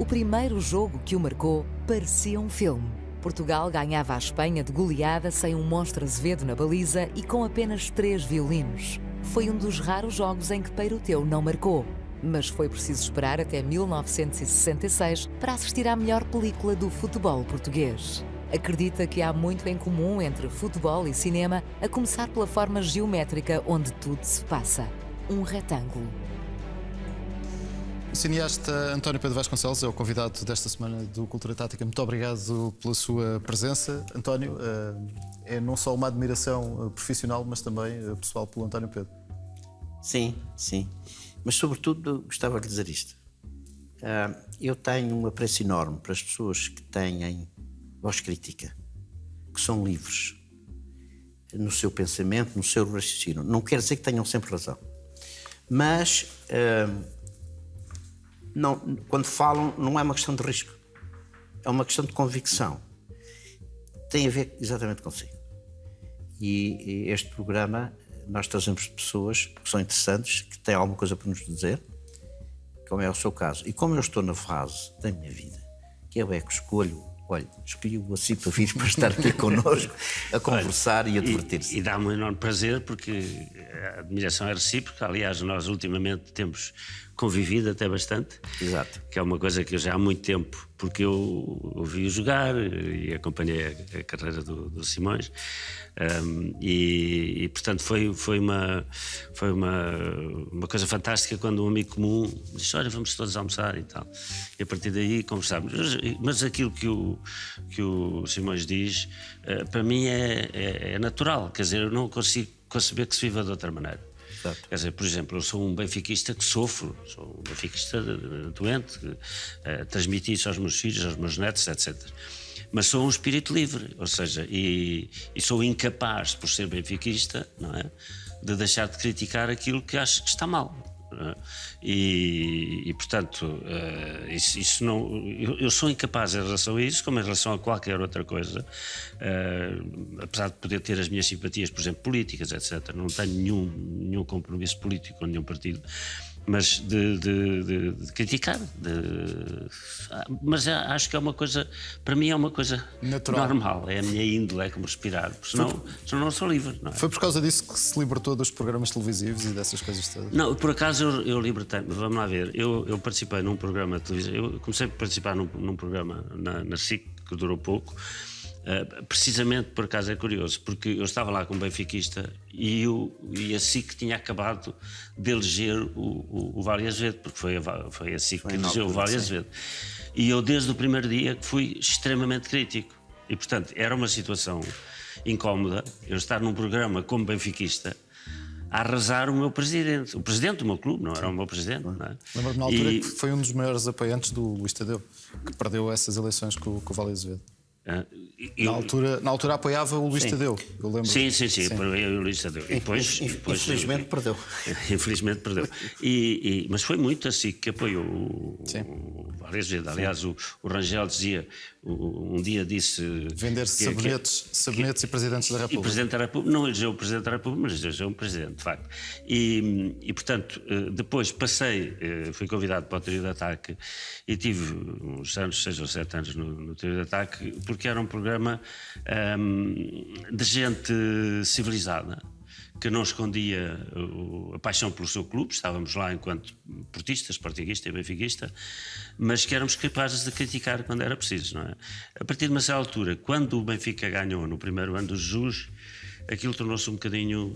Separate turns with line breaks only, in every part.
O primeiro jogo que o marcou parecia um filme. Portugal ganhava a Espanha de goleada sem um Monstro Azevedo na baliza e com apenas 3 violinos. Foi um dos raros jogos em que Peiroteu não marcou. Mas foi preciso esperar até 1966 para assistir à melhor película do futebol português. Acredita que há muito em comum entre futebol e cinema, a começar pela forma geométrica onde tudo se passa. Um retângulo.
O cineasta António Pedro Vasconcelos é o convidado desta semana do Cultura Tática. Muito obrigado pela sua presença. António, é não só uma admiração profissional, mas também pessoal pelo António Pedro.
Sim. Mas, sobretudo, gostava de dizer isto. Eu tenho um apreço enorme para as pessoas que têm voz crítica, que são livres no seu pensamento, no seu raciocínio. Não quer dizer que tenham sempre razão. Mas, quando falam, não é uma questão de risco. É uma questão de convicção. Tem a ver exatamente consigo. E este programa, nós trazemos pessoas que são interessantes, que têm alguma coisa para nos dizer, como é o seu caso. E como eu estou na fase da minha vida, que eu é que escolhi o assim para vir para estar aqui connosco, a conversar e a divertir-se.
E dá-me um enorme prazer, porque a admiração é recíproca. Aliás, nós ultimamente temos convivido até bastante.
Exato. Que
é uma coisa que eu já há muito tempo, porque eu ouvi-o jogar e acompanhei a carreira do Simões. Portanto, foi uma coisa fantástica quando um amigo comum disse: olha, vamos todos almoçar e tal. E a partir daí conversámos. Mas aquilo que o Simões diz, para mim é natural. Quer dizer, eu não consigo conceber que se viva de outra maneira.
Exato.
Quer dizer, por exemplo, eu sou um benfiquista que sofro, sou um benfiquista doente, que transmiti isso aos meus filhos, aos meus netos, etc. Mas sou um espírito livre, ou seja, e sou incapaz, por ser benfiquista, não é, de deixar de criticar aquilo que acho que está mal. Portanto, isso não, eu sou incapaz em relação a isso, como em relação a qualquer outra coisa, apesar de poder ter as minhas simpatias, por exemplo, políticas, etc. Não tenho nenhum compromisso político com nenhum partido, mas de criticar. Mas acho que é uma coisa, para mim é uma coisa
natural,
normal, é a minha índole, é como respirar, porque senão não sou livre. Não é?
Foi por causa disso que se libertou dos programas televisivos e dessas coisas todas?
Não, por acaso eu libertei-me. Vamos lá ver, eu participei num programa de televisão, eu comecei a participar num programa na SIC, que durou pouco. Precisamente, por acaso é curioso, porque eu estava lá com um benfiquista e a SIC tinha acabado de eleger o Vale Azevedo, porque foi a SIC que elegeu o Vale Azevedo. E eu, desde o primeiro dia, fui extremamente crítico. E, portanto, era uma situação incómoda eu estar num programa como benfiquista a arrasar o meu presidente, o presidente do meu clube, não era o meu presidente. Não é?
Lembro-me na altura que foi um dos maiores apoiantes do Luís Tadeu, que perdeu essas eleições com o Vale Azevedo. Na altura apoiava o Luís Tadeu, eu lembro.
Sim, apoiei o Luís Tadeu.
Infelizmente perdeu.
Infelizmente perdeu. Mas foi muito assim que apoiou o Vale Azevedo. Aliás, o Rangel dizia, um dia disse...
Vender-se sabonetes e presidentes da República.
E Presidente da República, não elegeu o Presidente da República, mas elegeu um Presidente, de facto. Portanto, depois fui convidado para o Trio de Ataque e tive uns anos, 6 ou 7 anos no Trio de Ataque, porque era um programa de gente civilizada, que não escondia a paixão pelo seu clube. Estávamos lá enquanto portistas, sportinguista e benfiquista, mas que éramos capazes de criticar quando era preciso, não é? A partir de uma certa altura, quando o Benfica ganhou no primeiro ano do Jesus, aquilo tornou-se um bocadinho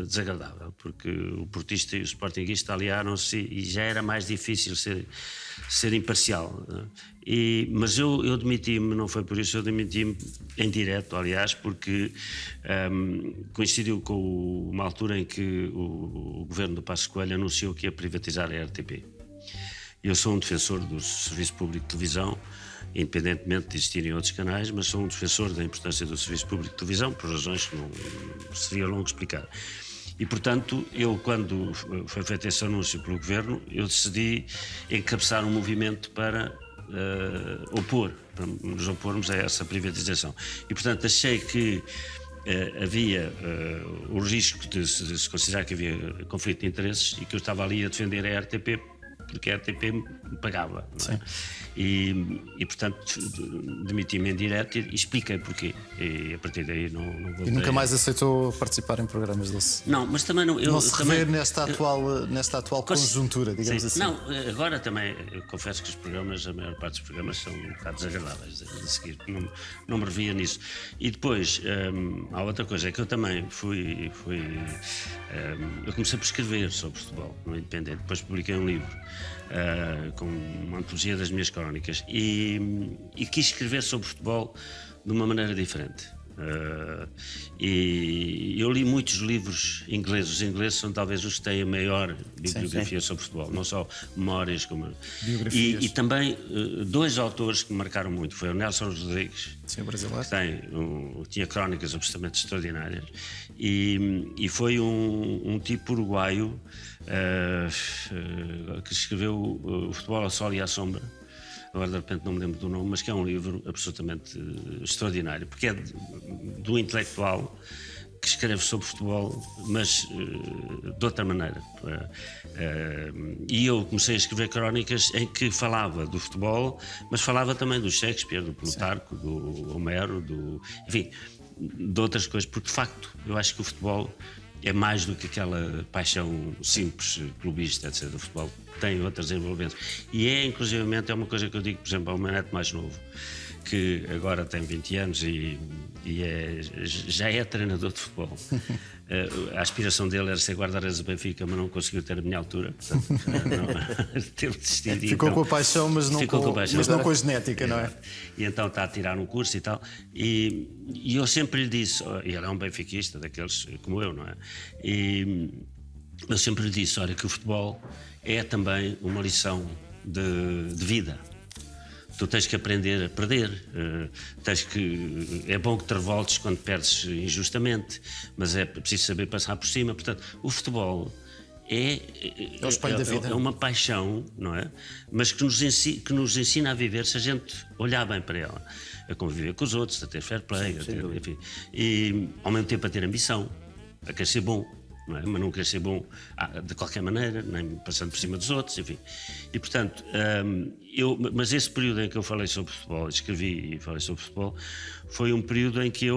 desagradável, porque o portista e o sportinguista aliaram-se e já era mais difícil ser imparcial. Mas eu demiti-me, não foi por isso, eu demiti-me em direto, aliás, porque coincidiu com uma altura em que o governo do Passos Coelho anunciou que ia privatizar a RTP. Eu sou um defensor do Serviço Público de Televisão, independentemente de existirem outros canais, mas sou um defensor da importância do Serviço Público de Televisão, por razões que não seria longo explicar. E, portanto, quando foi feito esse anúncio pelo Governo, eu decidi encabeçar um movimento para nos opormos a essa privatização. E, portanto, achei que havia o risco de se considerar que havia conflito de interesses e que eu estava ali a defender a RTP aquilo que a RTP me pagava. Não é? E, portanto, demiti-me em direto e expliquei porquê. E a partir daí não voltei.
E nunca mais aceitou participar em programas desse?
Não, mas também não.
Não se rever nesta atual conjuntura, digamos assim.
Não, agora também, eu confesso que os programas, a maior parte dos programas são um bocado desagradáveis de seguir. Não me revia nisso. E depois, há outra coisa, é que eu também eu comecei por escrever sobre futebol no Independente. Depois publiquei um livro com uma antologia das minhas crónicas e quis escrever sobre futebol de uma maneira diferente. E eu li muitos livros ingleses. Os ingleses são talvez os que têm a maior bibliografia sobre futebol, não só memórias como biografias. E também dois autores que me marcaram muito. Foi o Nelson Rodrigues,
brasileiro,
que tinha crónicas absolutamente extraordinárias, e foi um tipo uruguaio que escreveu o Futebol ao Sol e à Sombra. Agora de repente não me lembro do nome, mas que é um livro absolutamente extraordinário, porque é do intelectual que escreve sobre futebol, mas de outra maneira. E eu comecei a escrever crónicas em que falava do futebol, mas falava também do Shakespeare, do Plutarco, do Homero, enfim, de outras coisas, porque de facto eu acho que o futebol é mais do que aquela paixão simples, clubista, etc. O futebol tem outras envolvências. E inclusivamente, é uma coisa que eu digo, por exemplo, ao meu neto mais novo, que agora tem 20 anos e já é treinador de futebol. A aspiração dele era ser guarda-redes do Benfica, mas não conseguiu ter a minha altura. Portanto, teve de desistir.
Ficou com a paixão, mas não com a genética, não é?
E então está a tirar um curso e tal. E eu sempre lhe disse, e ele é um benfiquista, daqueles como eu, não é? E eu sempre lhe disse, olha, que o futebol é também uma lição de vida. Tu tens que aprender a perder, é bom que te revoltes quando perdes injustamente, mas é preciso saber passar por cima. Portanto, o futebol é
o espelho da vida.
É uma paixão, não é? Mas que nos ensina a viver se a gente olhar bem para ela, a conviver com os outros, a ter fair play, enfim, e ao mesmo tempo a ter ambição, a querer ser bom. Não é? Mas não querer ser bom de qualquer maneira, nem passando por cima dos outros, enfim. E portanto, mas esse período em que eu falei sobre futebol, escrevi e falei sobre futebol, foi um período em que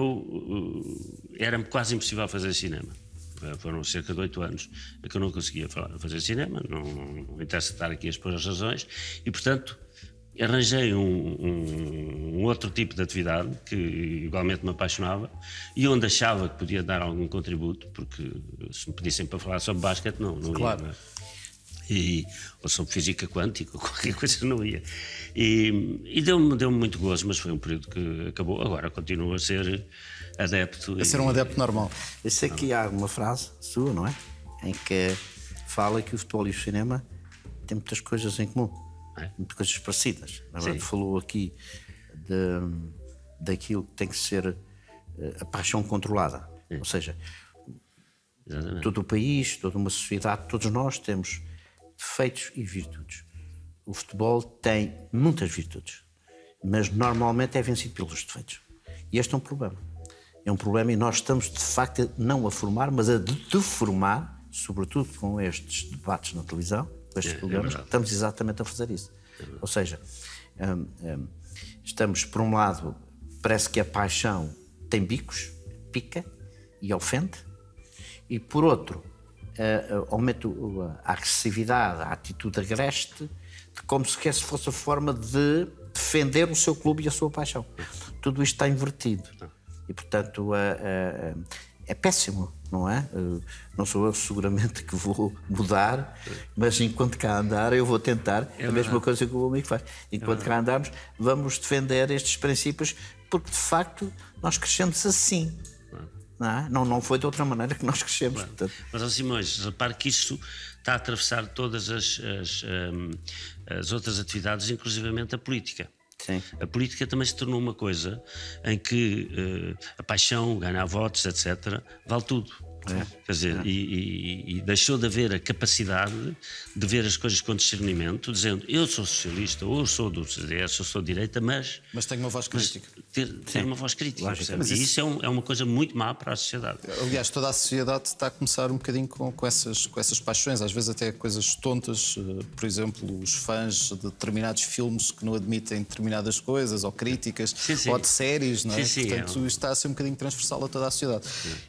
era-me quase impossível fazer cinema. Foram cerca de 8 anos em que eu não conseguia fazer cinema, não interessa estar aqui a expor as razões, e portanto arranjei um outro tipo de atividade que igualmente me apaixonava e onde achava que podia dar algum contributo, porque se me pedissem para falar sobre basquete não
claro.
Ia, ou sobre física quântica, qualquer coisa não ia. E deu-me muito gozo, mas foi um período que acabou. Agora continuo a ser adepto.
A ser um adepto normal.
Eu sei que há uma frase sua, não é? Em que fala que o futebol e o cinema têm muitas coisas em comum. Muitas coisas parecidas. Na verdade, falou aqui daquilo que tem que ser a paixão controlada. Sim. Ou seja, exatamente. Todo o país, toda uma sociedade, todos nós temos defeitos e virtudes. O futebol tem muitas virtudes, mas normalmente é vencido pelos defeitos. E este é um problema. É um problema e nós estamos, de facto, não a formar, mas a deformar, sobretudo com estes debates na televisão, estes programas, estamos exatamente a fazer isso. Ou seja, estamos, por um lado, parece que a paixão tem bicos, pica e ofende, e por outro, aumenta a agressividade, a atitude agreste, como se fosse a forma de defender o seu clube e a sua paixão. Tudo isto está invertido. E, portanto, é péssimo, não é? Não sou eu seguramente que vou mudar, mas enquanto cá andar eu vou tentar a mesma coisa que o amigo faz. Enquanto cá andarmos, vamos defender estes princípios, porque de facto nós crescemos assim. Não foi de outra maneira que nós crescemos.
Mas assim, repare que isto está a atravessar todas as outras atividades, inclusivamente a política.
Sim.
A política também se tornou uma coisa em que a paixão, ganhar votos, etc., vale tudo. Quer dizer, e deixou de haver a capacidade de ver as coisas com discernimento, dizendo eu sou socialista, ou eu sou do CDS, ou sou de direita, mas
tenho uma voz crítica.
ter uma voz crítica.
Lógico.
E isso é uma coisa muito má para a sociedade.
Aliás, toda a sociedade está a começar um bocadinho com essas paixões, às vezes até coisas tontas, por exemplo, os fãs de determinados filmes que não admitem determinadas coisas, ou críticas,
Sim.
ou de séries, não é?
Sim,
Portanto, isto está a ser um bocadinho transversal a toda a sociedade.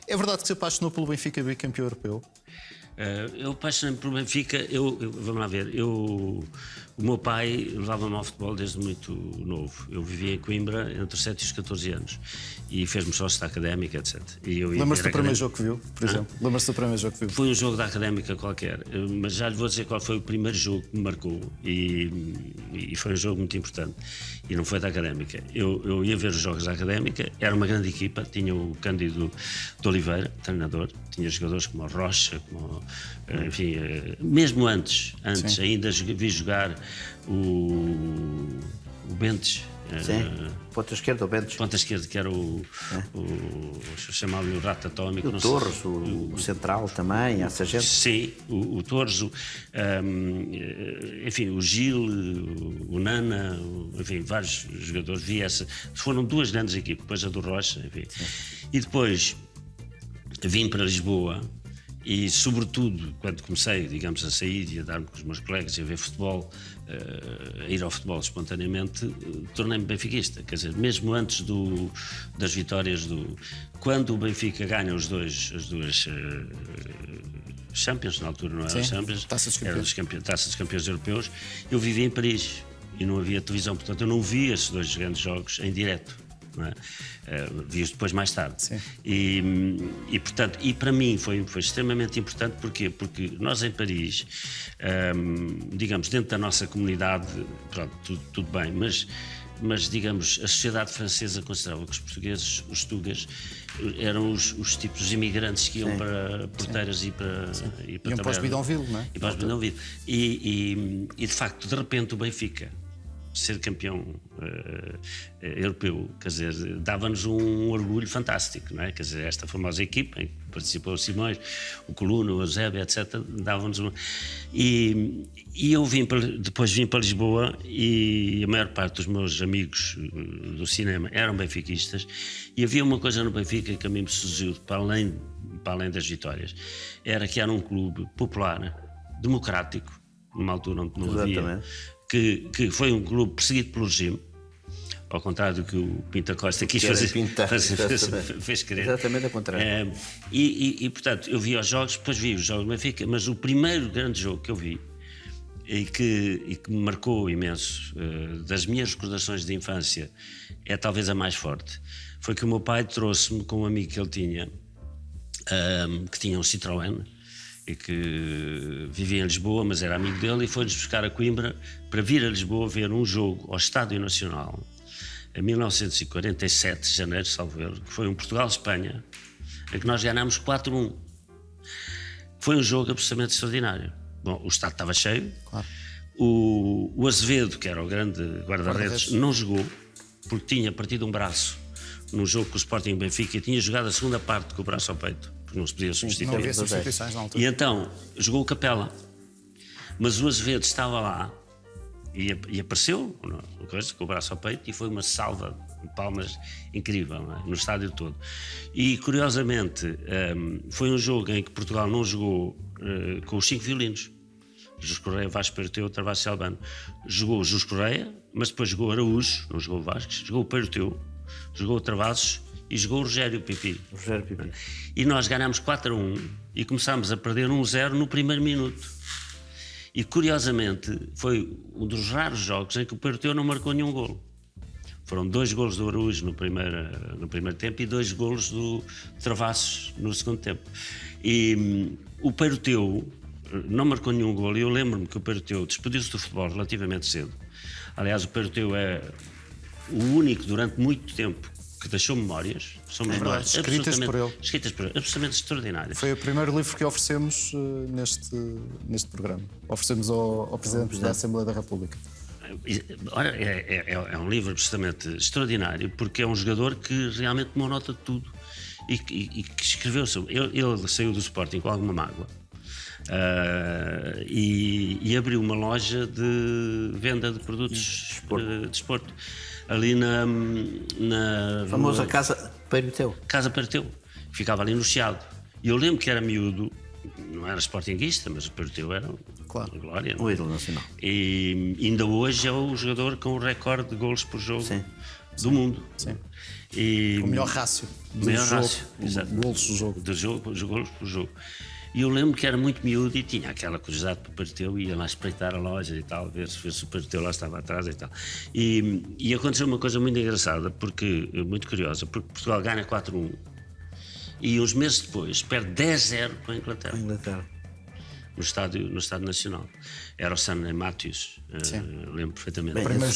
É verdade que se apaixonou pelo Benfica bicampeão europeu?
Eu apaixonei-me por Benfica. Vamos lá ver, o meu pai levava-me ao futebol desde muito novo. Eu vivia em Coimbra entre os 7 e os 14 anos e fez-me sócio da Académica, etc.
Lembras-te do primeiro jogo que viu, por exemplo? Lembras-te do primeiro jogo que viu?
Foi um jogo da Académica qualquer, mas já lhe vou dizer qual foi o primeiro jogo que me marcou e foi um jogo muito importante e não foi da Académica. Eu ia ver os jogos da Académica, era uma grande equipa, tinha o Cândido de Oliveira, treinador, tinha jogadores como o Rocha, enfim, mesmo antes ainda vi jogar o Bentes.
Sim, ponta esquerda, o Bentes.
Ponta esquerda, que era chamava-lhe o Rato Atómico.
O Torres, o Central também, essa gente.
Sim, o Torres, enfim, o Gil, o Nana, enfim, vários jogadores. Foram duas grandes equipes, depois a do Rocha, enfim. E depois vim para Lisboa. E, sobretudo, quando comecei, digamos, a sair e a dar-me com os meus colegas e a ver futebol, a ir ao futebol espontaneamente, tornei-me benfiquista. Quer dizer, mesmo antes das vitórias quando o Benfica ganha as duas Champions, na altura não eram Champions, eram Taça dos Campeões Europeus, eu vivia em Paris e não havia televisão, portanto eu não vi esses dois grandes jogos em direto. Não é? Vi-os depois mais tarde. E portanto, e para mim foi extremamente importante. Porquê? Porque nós em Paris, digamos, dentro da nossa comunidade, pronto, tudo bem, mas digamos, a sociedade francesa considerava que os portugueses, os tugas, eram os tipos de imigrantes que iam para porteiras e para
iam para os Bidonville, não é?
E para os Bidonville. E de facto, de repente, o Benfica ser campeão europeu, quer dizer, dava-nos um orgulho fantástico, não é? Quer dizer, esta famosa equipa em que participou o Simões, o Coluna, o Eusébio, etc., dava-nos E eu depois vim para Lisboa e a maior parte dos meus amigos do cinema eram benfiquistas e havia uma coisa no Benfica que a mim me surgiu, para além das vitórias, era que era um clube popular, democrático, numa altura onde não havia... Que foi um clube perseguido pelo regime, ao contrário do que o Pinto Costa quis fazer, fez querer.
Exatamente ao contrário.
E portanto, eu vi os jogos, depois vi os jogos do Benfica, mas o primeiro grande jogo que eu vi e que me marcou imenso, das minhas recordações de infância, é talvez a mais forte, foi que o meu pai trouxe-me com um amigo que ele tinha, que tinha um Citroën, e que vivia em Lisboa, mas era amigo dele, e foi-nos buscar a Coimbra para vir a Lisboa ver um jogo ao Estádio Nacional, em 1947, de janeiro, salvo erro, que foi um Portugal-Espanha, em que nós ganhámos 4-1. Foi um jogo absolutamente extraordinário. Bom, o estádio estava cheio, claro. O Azevedo, que era o grande guarda-redes, não jogou, porque tinha partido um braço num jogo com o Sporting Benfica e tinha jogado a segunda parte com o braço ao peito. Não se podia substituir.
Não havia substituições na altura.
E então jogou o Capela, mas o Azevedo estava lá e apareceu com o braço ao peito e foi uma salva de palmas incrível, não é? No estádio todo. E curiosamente foi um jogo em que Portugal não jogou com os 5 violinos. Jus Correia, Vasco Peiroteu, Travassos e Albano. Jogou o Jus Correia, mas depois jogou Araújo, não jogou o Vasques, jogou o Peiroteu, jogou o Travassos e jogou o Rogério Pipi. E nós ganhámos 4-1 e começámos a perder 1-0 no primeiro minuto. E curiosamente foi um dos raros jogos em que o Peiroteu não marcou nenhum golo. Foram 2 golos do Araújo no primeiro tempo e 2 golos do Travassos no segundo tempo. E o Peiroteu não marcou nenhum golo e eu lembro-me que o Peiroteu despediu-se do futebol relativamente cedo. Aliás, o Peiroteu é o único durante muito tempo que deixou memórias, são memórias
escritas por ele,
absolutamente extraordinárias.
Foi o primeiro livro que oferecemos neste programa. Oferecemos ao Presidente da Assembleia da República.
Ora, é um livro absolutamente extraordinário, porque é um jogador que realmente tomou nota de tudo e que escreveu sobre. Ele saiu do Sporting com alguma mágoa. E abriu uma loja de venda de produtos de desporto ali na
Famosa Casa Peiroteu.
Casa Peiroteu, ficava ali no Chiado. E eu lembro que era miúdo, não era sportinguista, mas o Peiroteu era
Claro.
uma glória.
O ídolo nacional.
E ainda hoje é o jogador com o recorde de golos por jogo
Sim.
do mundo.
Sim.
E
O melhor rácio. do
Melhor
jogo,
rácio, exato.
golos do jogo.
Os golos por jogo. E eu lembro que era muito miúdo e tinha aquela curiosidade para o Peiroteu, ia lá espreitar a loja e tal, ver se o Peiroteu lá estava atrás e tal. E aconteceu uma coisa muito engraçada, muito curiosa, porque Portugal ganha 4-1 e uns meses depois perde 10-0 com a Inglaterra.
Inglaterra.
No estádio Nacional. Era o Stanley Matthews, lembro perfeitamente.
Bem,
O primeiro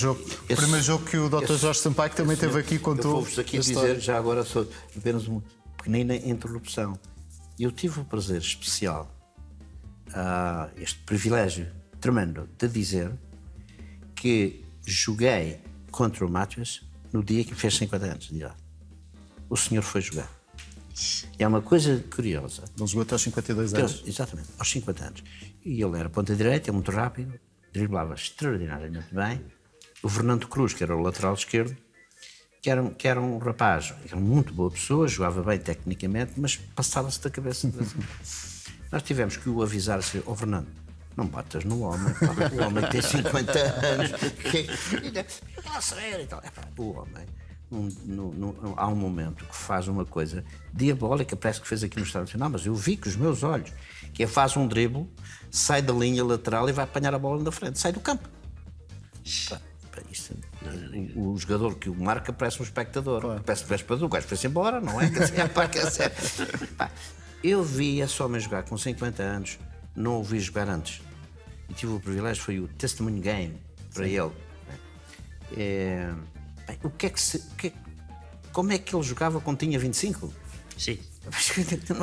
jogo que o Dr. Jorge Sampaio, que também esteve aqui,
Eu
contou.
vou-vos aqui
a
dizer,
história.
já agora, só apenas uma pequenina interrupção. Eu tive o prazer especial, este privilégio tremendo, de dizer que joguei contra o Matthews no dia que fez 50 anos de idade. O senhor foi jogar. É uma coisa curiosa.
Ele jogou até aos 52 anos.
Exatamente, aos 50 anos. E ele era ponta direita, muito rápido, driblava extraordinariamente bem. O Fernando Cruz, que era o lateral esquerdo, que era um rapaz, era uma muito boa pessoa, jogava bem tecnicamente, mas passava-se da cabeça. Nós tivemos que o avisar assim: ó Fernando, não batas no homem, pá, o homem tem 50 anos. O homem, há um momento que faz uma coisa diabólica, parece que fez aqui no Estado Nacional, mas eu vi com os meus olhos, que faz um drible, sai da linha lateral e vai apanhar a bola na frente, sai do campo. O jogador que o marca parece um espectador. Claro. Parece que o gajo foi-se embora, não é? Eu vi esse homem jogar com 50 anos, não o vi jogar antes. E tive o privilégio, foi o testimony game para ele. Como é que ele jogava quando tinha 25?
Sim.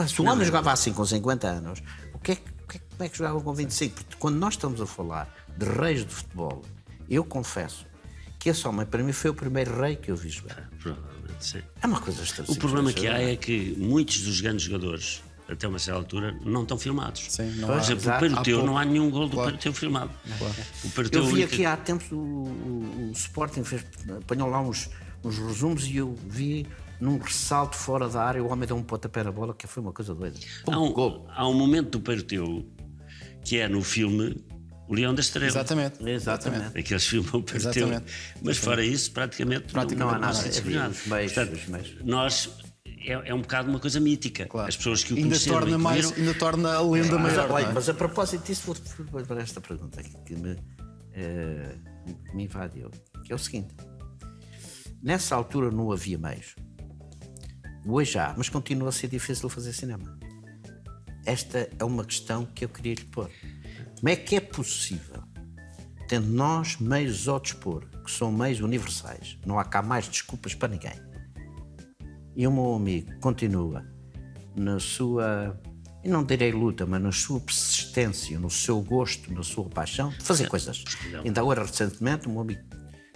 Se o homem jogava assim com 50 anos, como é que jogava com 25? Porque quando nós estamos a falar de reis de futebol, eu confesso que esse homem, para mim, foi o primeiro rei que eu vi jogar.
Provavelmente, sim.
É uma coisa extraordinária.
O problema que há é que muitos dos grandes jogadores, até uma certa altura, não estão filmados.
Sim, não
Por
há.
exemplo,
Exato.
o Peiroteu, não há nenhum gol do
Claro.
Peiroteu filmado.
Claro.
O Peiroteu
Eu vi
única-
aqui há tempos o Sporting apanhou lá uns resumos e eu vi num ressalto fora da área o homem deu um pontapé na bola, que foi uma coisa doida. Gol.
Há um momento do Peiroteu que é no filme O Leão da Estrela.
Exatamente.
Aqueles filmes o Peiroteu.
Exatamente.
Mas fora isso, praticamente
Não há nada.
se disciplinado.
Os meios,
Portanto,
os meios.
nós é um bocado uma coisa mítica.
Claro.
As pessoas que o
ainda
conheceram
torna
e que
mais,
viram,
ainda torna a lenda maior.
Olha,
não é?
mas a propósito disso, vou para esta pergunta que me invadiu, que é o seguinte: nessa altura não havia meios, hoje há, mas continua a ser difícil fazer cinema. Esta é uma questão que eu queria lhe pôr. Como é que é possível, tendo nós meios ao dispor, que são meios universais, não há cá mais desculpas para ninguém, e o meu amigo continua na sua, eu não direi luta, mas na sua persistência, no seu gosto, na sua paixão de fazer coisas. Ainda agora, recentemente, o meu amigo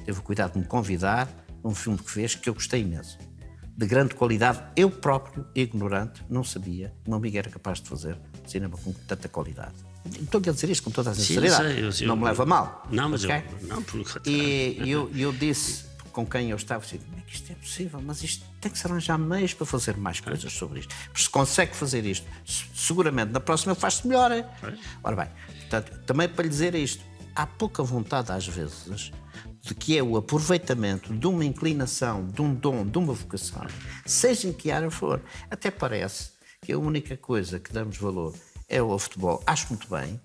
teve o cuidado de me convidar a um filme que fez que eu gostei imenso. De grande qualidade, eu próprio, ignorante, não sabia que o meu amigo era capaz de fazer cinema com tanta qualidade. Estou-lhe a dizer isto com toda a sinceridade.
eu sei,
não me leva a mal.
Não, mas
ok?
Não, pelo contrário.
E eu disse com quem eu estava, assim, como é que isto é possível? Mas isto tem que se arranjar meios para fazer mais coisas sobre isto. Porque se consegue fazer isto, seguramente na próxima faz-se melhor. Hein? Ora bem, portanto, também para lhe dizer isto, há pouca vontade às vezes de que é o aproveitamento de uma inclinação, de um dom, de uma vocação, seja em que área for. Até parece que a única coisa que damos valor é o futebol. Acho muito bem,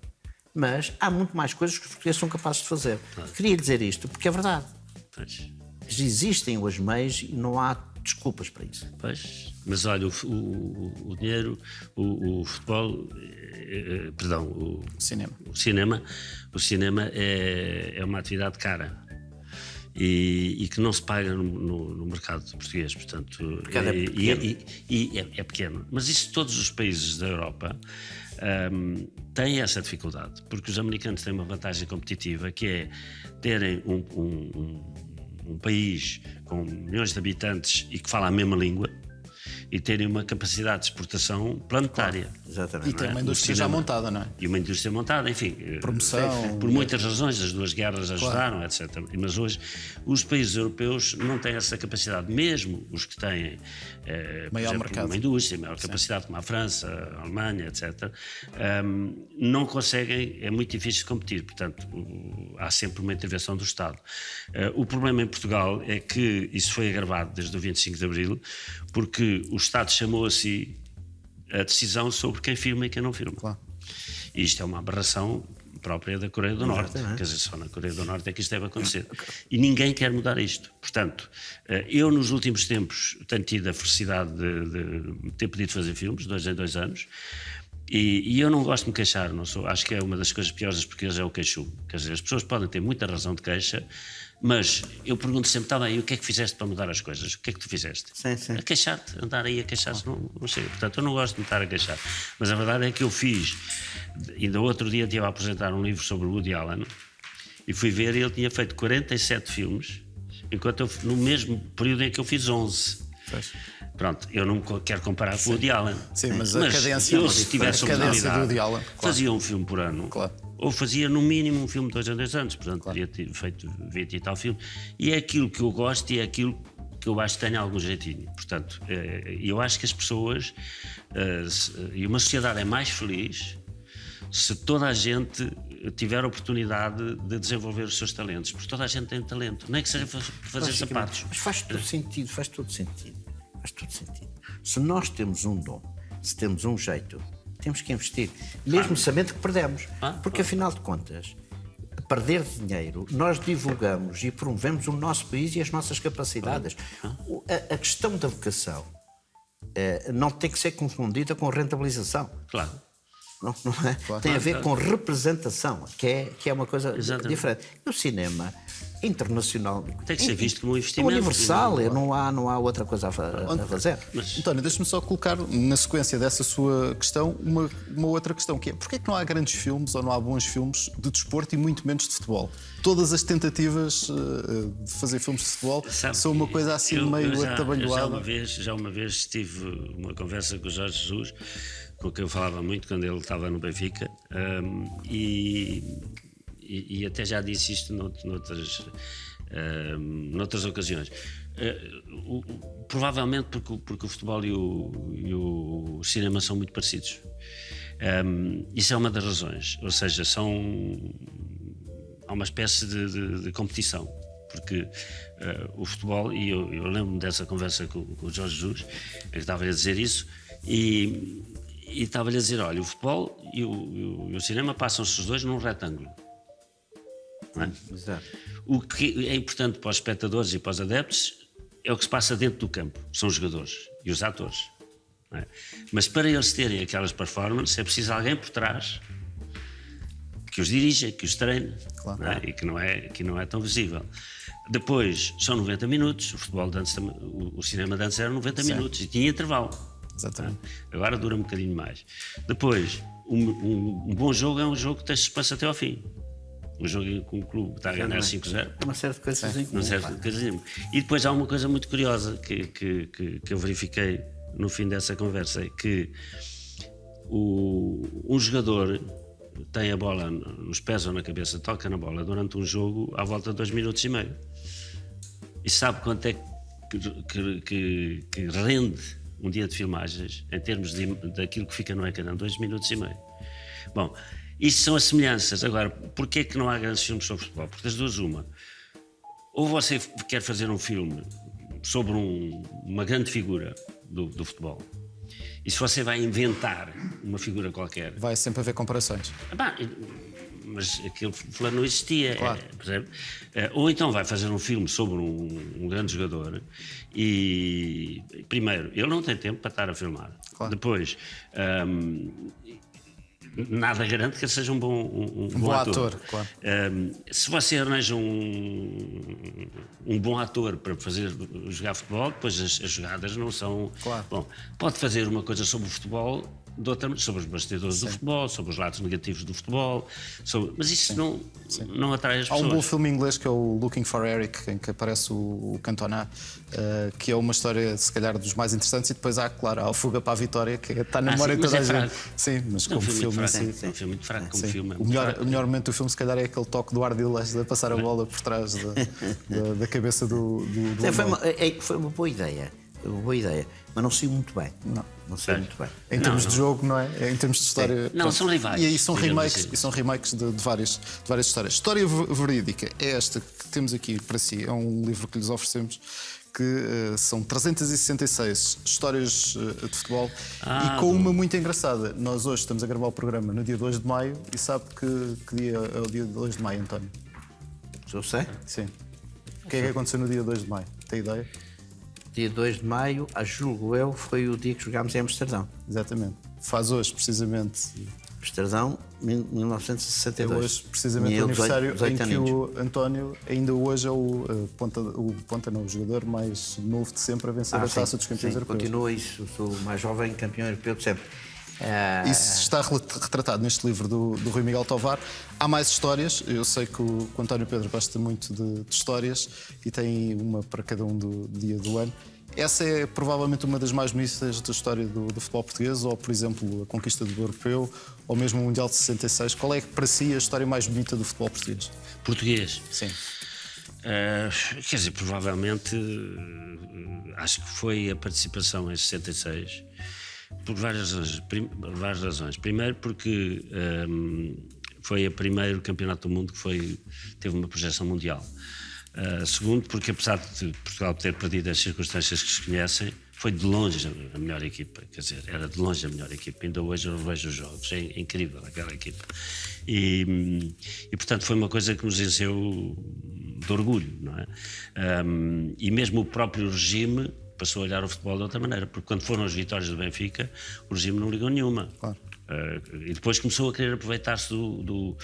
mas há muito mais coisas que os portugueses são capazes de fazer. Queria dizer isto porque é verdade.
Pois.
Existem os meios e não há desculpas para isso.
Pois, mas olha, o dinheiro, o futebol, perdão,
Cinema.
o cinema é uma atividade cara e que não se paga no mercado português, portanto, é pequeno. Mas isso todos os países da Europa têm essa dificuldade, porque os americanos têm uma vantagem competitiva que é terem um país com milhões de habitantes e que fala a mesma língua, e terem uma capacidade de exportação planetária.
Exatamente.
E tem uma
O
indústria já
cinema.
montada, não é?
E uma indústria montada, enfim.
Promoção.
Por muitas razões, as duas guerras ajudaram, etc. Mas hoje os países europeus não têm essa capacidade, mesmo os que têm por exemplo,
mercado.
uma indústria, maior capacidade, como a França, a Alemanha, etc., não conseguem, é muito difícil de competir. Portanto, há sempre uma intervenção do Estado. O problema em Portugal é que isso foi agravado desde o 25 de Abril, porque o Estado chamou a si a decisão sobre quem filma e quem não filma.
Claro.
E isto é uma aberração própria da Coreia do Norte. Quer dizer, só na Coreia do Norte é que isto deve acontecer. E ninguém quer mudar isto. Portanto, eu nos últimos tempos tenho tido a felicidade de ter podido fazer filmes, 2 em 2 anos, e eu não gosto de me queixar, não sou, acho que é uma das coisas piores das portuguesas é o queixume. Quer dizer, as pessoas podem ter muita razão de queixa, mas eu pergunto sempre, está bem, e o que é que fizeste para mudar as coisas? O que é que tu fizeste?
Sim.
A queixar-te, andar aí a queixar-se não chega. Portanto, eu não gosto de me estar a queixar. Mas a verdade é que eu fiz, ainda outro dia estive a apresentar um livro sobre Woody Allen e fui ver e ele tinha feito 47 filmes, enquanto eu, no mesmo período em que eu fiz 11.
Pois.
Pronto, eu não quero comparar com o Woody Allen.
Sim, mas a cadência,
eu, se tivesse
a cadência do
oportunidade,
Woody Allen, claro.
fazia um filme por ano.
Claro.
Ou fazia no mínimo um filme de 2 em 2 anos, portanto, podia ter feito 20 e tal filme. E é aquilo que eu gosto e é aquilo que eu acho que tem algum jeitinho. Portanto, eu acho que as pessoas e uma sociedade é mais feliz se toda a gente tiver a oportunidade de desenvolver os seus talentos, porque toda a gente tem talento, nem que seja para fazer sapatos.
Mas faz todo sentido. Se nós temos um dom, se temos um jeito, temos que investir, mesmo sabendo que perdemos. Porque, afinal de contas, a perder dinheiro, nós divulgamos e promovemos o nosso país e as nossas capacidades. A questão da vocação não tem que ser confundida com rentabilização.
Claro.
Não é?
Claro.
Tem a ver com representação, que é uma coisa diferente. E o cinema internacional
Tem que ser visto como um investimento.
universal, não há outra coisa a fazer.
António, deixa-me só colocar na sequência dessa sua questão uma outra questão, que é porquê é que não há grandes filmes ou não há bons filmes de desporto e muito menos de futebol? Todas as tentativas de fazer filmes de futebol são uma coisa assim meio atabalhoada.
Já uma vez tive uma conversa com o Jorge Jesus, com quem eu falava muito quando ele estava no Benfica, e até já disse isto noutras ocasiões. Provavelmente porque o futebol e o cinema são muito parecidos. Isso é uma das razões, ou seja, há uma espécie de competição, porque o futebol, e eu lembro-me dessa conversa com o Jorge Jesus, que estava a dizer isso, e estava-lhe a dizer, olha, o futebol e o cinema passam-se os dois num retângulo. Não é?
Exato.
O que é importante para os espectadores e para os adeptos é o que se passa dentro do campo, são os jogadores e os atores. Não é? Mas para eles terem aquelas performances é preciso alguém por trás que os dirija, que os treine,
Claro.
não é? E que não é tão visível. Depois são 90 minutos, o futebol de antes, o cinema de antes era 90 minutos e tinha intervalo.
Exatamente.
Agora dura um bocadinho mais. Depois, um bom jogo é um jogo que tem suspense até ao fim. Um jogo em que um clube está a ganhar 5-0.
Uma série de coisas em comum.
E depois há uma coisa muito curiosa que eu verifiquei no fim dessa conversa, é que um jogador tem a bola nos pés ou na cabeça, toca na bola durante um jogo à volta de 2 minutos e meio. E sabe quanto é que rende um dia de filmagens em termos daquilo que fica no ecrã, 2 minutos e meio. Bom, isto são as semelhanças. Agora, porquê é que não há grandes filmes sobre futebol? Porque das duas uma. Ou você quer fazer um filme sobre uma grande figura do futebol, e se você vai inventar uma figura qualquer...
Vai sempre haver comparações.
Mas aquele fulano não existia,
Claro.
percebe? Ou então vai fazer um filme sobre um grande jogador e, primeiro, ele não tem tempo para estar a filmar.
Claro.
Depois, nada garante que ele seja um bom ator.
Claro.
Se você arranja um bom ator para jogar futebol, depois as jogadas não são...
Claro.
Bom, pode fazer uma coisa sobre o futebol sobre os bastidores do futebol, sobre os lados negativos do futebol, mas isso não atrai as
Há
pessoas.
um bom filme inglês que é o Looking for Eric, em que aparece o Cantona, que é uma história, se calhar, dos mais interessantes, e depois há, claro, a Fuga para a Vitória, que está na memória de
mas
toda
é
a gente.
fraco.
Sim, mas
É um
como
filme
filme
muito
em
fraco.
si.
É um filme muito fraco como
Sim.
filme.
O melhor momento do filme, se calhar, é aquele toque do Ardiles a passar a bola por trás da cabeça do
Foi uma boa ideia. Mas não saiu muito bem. Não saiu muito bem.
Em termos de jogo, não é? Em termos de história.
Não, são rivais.
E aí são remakes,
assim.
e são remakes de várias histórias. História verídica é esta que temos aqui para si. É um livro que lhes oferecemos, que são 366 histórias de futebol e com uma muito engraçada. Nós hoje estamos a gravar o programa no dia 2 de maio e sabe que dia é o dia 2 de maio, António?
Eu sei.
Sim. O que é que aconteceu no dia 2 de maio? Tem ideia?
Dia 2 de maio, julgo eu, foi o dia que jogámos em Amsterdão.
Exatamente. Faz hoje, precisamente.
Amsterdão,
É
1962.
hoje, precisamente, o aniversário em que o António ainda hoje é o jogador mais novo de sempre a vencer a Taça dos Campeões Europeus.
Continua isso, eu sou o mais jovem campeão europeu de sempre.
Isso está retratado neste livro do Rui Miguel Tovar. Há mais histórias. Eu sei que o António Pedro gosta muito de histórias e tem uma para cada um do dia do ano. Essa é provavelmente uma das mais bonitas da história do futebol português, ou, por exemplo, a conquista do Europeu, ou mesmo o Mundial de 66. Qual é, para si, a história mais bonita do futebol português?
Português?
Sim.
Quer dizer, provavelmente, acho que foi a participação em 66, por várias razões. Primeiro, porque foi o primeiro campeonato do mundo que teve uma projeção mundial. Segundo, porque apesar de Portugal ter perdido as circunstâncias que se conhecem, foi de longe a melhor equipa, quer dizer, era de longe a melhor equipa. Ainda hoje eu vejo os jogos, é incrível aquela equipa. E portanto foi uma coisa que nos encheu de orgulho, não é? E mesmo o próprio regime passou a olhar o futebol de outra maneira, porque quando foram as vitórias do Benfica, o regime não ligou nenhuma. Claro. E depois começou a querer aproveitar-se do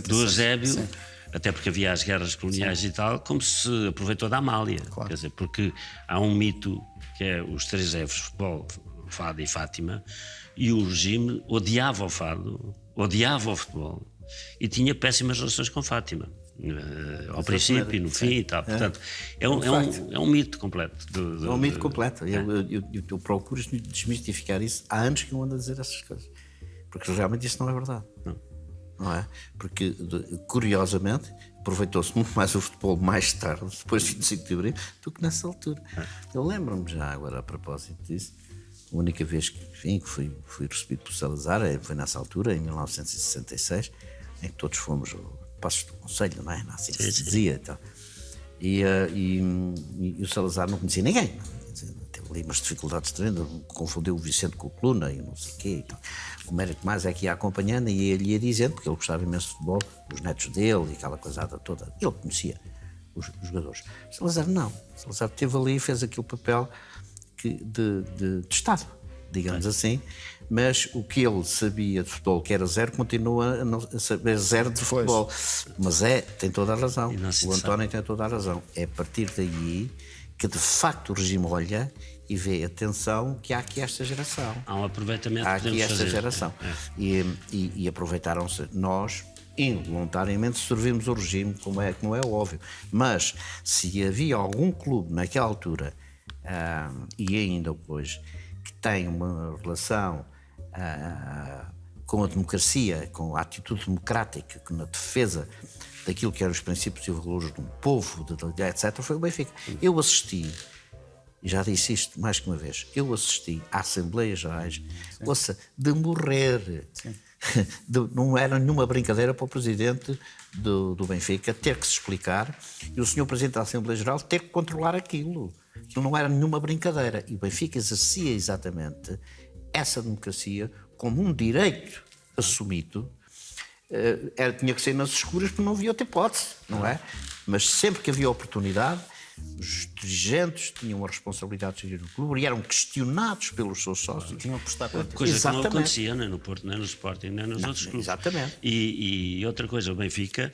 Eusébio, sim. Até porque havia as guerras coloniais, sim. E tal, como se aproveitou da Amália. Claro. Quer dizer, porque há um mito que é os três Fs, futebol, Fado e Fátima, e o regime odiava o Fado, odiava o futebol e tinha péssimas relações com Fátima. Ao princípio e no fim e tal. Portanto, é um mito completo.
É um mito completo. Eu procuro desmistificar isso. Há anos que eu ando a dizer essas coisas. Porque realmente isso não é verdade. Não é? Porque, curiosamente, aproveitou-se muito mais o futebol mais tarde, depois de 25 de abril, do que nessa altura. Eu lembro-me já agora, a propósito disso, a única vez que fui recebido por Salazar foi nessa altura, em 1966, em que todos fomos passos do Conselho, não é? Assim se dizia. Então. E o Salazar não conhecia ninguém. Teve ali umas dificuldades tremendas, confundiu o Vicente com o Coluna e não sei o quê. Então, o Mérito Mais é que ia acompanhando e ele ia dizendo, porque ele gostava imenso de futebol, os netos dele e aquela coisada toda. Ele conhecia os jogadores. Salazar não. Salazar esteve ali e fez aquele papel de Estado, digamos assim. Mas o que ele sabia de futebol, que era zero, continua a saber zero de futebol. Mas tem toda a razão. O António tem toda a razão. É a partir daí que, de facto, o regime olha e vê a tensão que há aqui esta geração.
Há um aproveitamento
há
que
aqui esta
fazer.
Geração. E aproveitaram-se. Nós, involuntariamente, servimos o regime, como é óbvio. Mas, se havia algum clube naquela altura, e ainda hoje, que tem uma relação com a democracia, com a atitude democrática, na defesa daquilo que eram os princípios e valores de um povo, etc., foi o Benfica. Eu assisti, e já disse isto mais que uma vez, eu assisti a Assembleias Gerais, de morrer. Não era nenhuma brincadeira para o presidente do Benfica ter que se explicar e o senhor presidente da Assembleia Geral ter que controlar aquilo. Aquilo não era nenhuma brincadeira. E o Benfica exercia exatamente essa democracia como um direito assumido. Tinha que ser nas escuras porque não havia outra hipótese, não é? Mas sempre que havia oportunidade, os dirigentes tinham a responsabilidade de gerir o clube e eram questionados pelos seus sócios.
Tinham que prestar contas.
Coisa que não acontecia nem no Porto, nem no Sporting, nem nos outros clubes.
Exatamente.
E outra coisa, o Benfica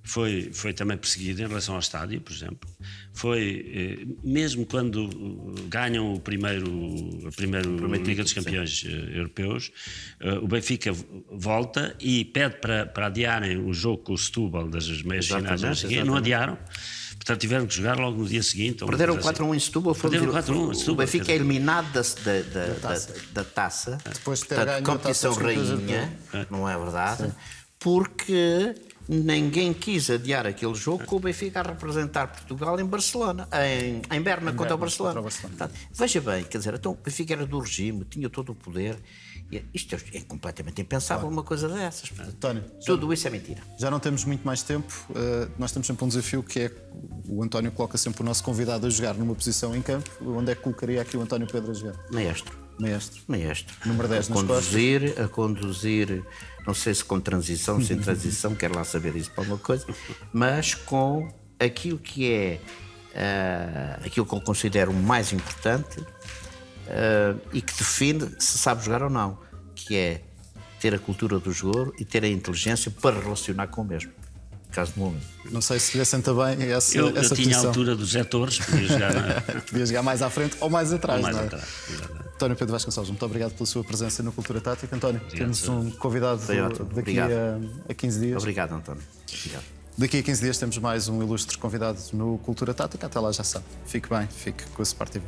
foi também perseguido em relação ao estádio, por exemplo. Mesmo quando ganham a primeira Liga dos Campeões europeus, o Benfica volta e pede para adiarem o jogo com o Setúbal das meias finais, não adiaram. Portanto, tiveram que jogar logo no dia seguinte.
Perderam 4-1 em Setúbal.
Perderam 4-1 em Setúbal.
O Benfica é eliminado da taça.
Depois de ter
Portanto,
ganho
competição
a taça dos campeões
rainha, não é verdade? Porque ninguém quis adiar aquele jogo com o Benfica a representar Portugal em Barcelona, em Berna contra o Barcelona. Portanto, veja bem, quer dizer, então o Benfica era do regime, tinha todo o poder. Isto é completamente impensável, uma coisa dessas.
António,
tudo isso é mentira.
Já não temos muito mais tempo. Nós temos sempre um desafio que é o António coloca sempre o nosso convidado a jogar numa posição em campo. Onde é que colocaria aqui o António Pedro a jogar?
Maestro.
Número 10 nas
A conduzir, não sei se com transição, sem transição, quero lá saber isso para alguma coisa, mas com aquilo que é aquilo que eu considero o mais importante e que define se sabe jogar ou não, que é ter a cultura do jogador e ter a inteligência para relacionar com o mesmo. Caso de momento.
Não sei se lhe assenta bem essa
eu
posição.
tinha a altura dos Zé Torres, podia jogar,
podia jogar mais à frente ou mais atrás.
mais
não é?
atrás.
António Pedro Vasconcelos, muito obrigado pela sua presença no Cultura Tática. António, temos um convidado daqui a 15 dias.
Obrigado, António. Obrigado.
Daqui a 15 dias temos mais um ilustre convidado no Cultura Tática. Até lá já sabe. Fique bem, fique com o Sport TV.